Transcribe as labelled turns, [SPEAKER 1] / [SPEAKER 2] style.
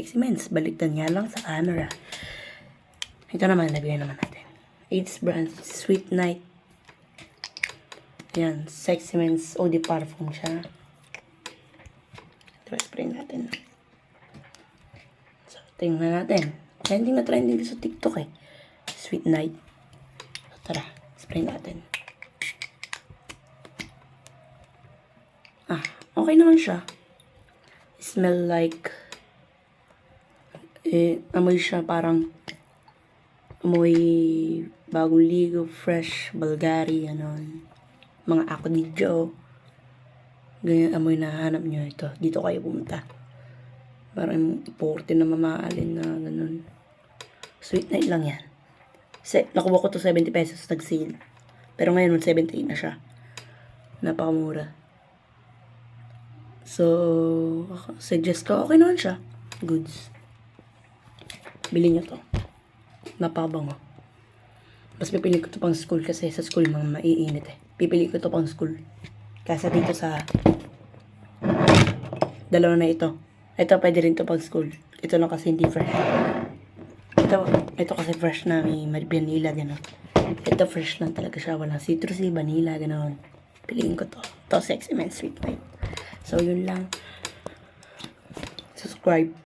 [SPEAKER 1] Sexy Mints. Baliktad nga lang sa camera. Ito naman, nabigay naman natin. It's brand Sweet Night. Yan, Sexy Mints Eau de Parfum siya. Ito, spray natin. So, tingnan natin. Trending na trending sa TikTok eh. Sweet Night. So, tara, spray natin. Okay naman siya. Smell like amoy siya parang amoy bagong ligo, fresh, Bulgari, mga Acodillo. Ganyan amoy na hanap nyo ito. Dito kayo pumunta. Parang 40 na mamaalin na ganun. Sweet Night lang yan. Nakuha ko to 70 pesos nag-sale. Pero ngayon 78 na siya. Napakamura. So, suggest ko, okay naman siya. Goods. Bili nyo to. Napabango. Mas pipili ko to pang school kasi sa school mga maiinit eh. Pipili ko to pang school. Kasi dito sa dalawa na ito. Ito pwede rin to pang school. Ito lang kasi hindi fresh. Ito kasi fresh na may vanilla gano'n. Ito fresh lang talaga siya. Walang citrusy, vanilla gano'n. Piliin ko to. To Sexy Mints Sweet Night. So, yun lang. Subscribe.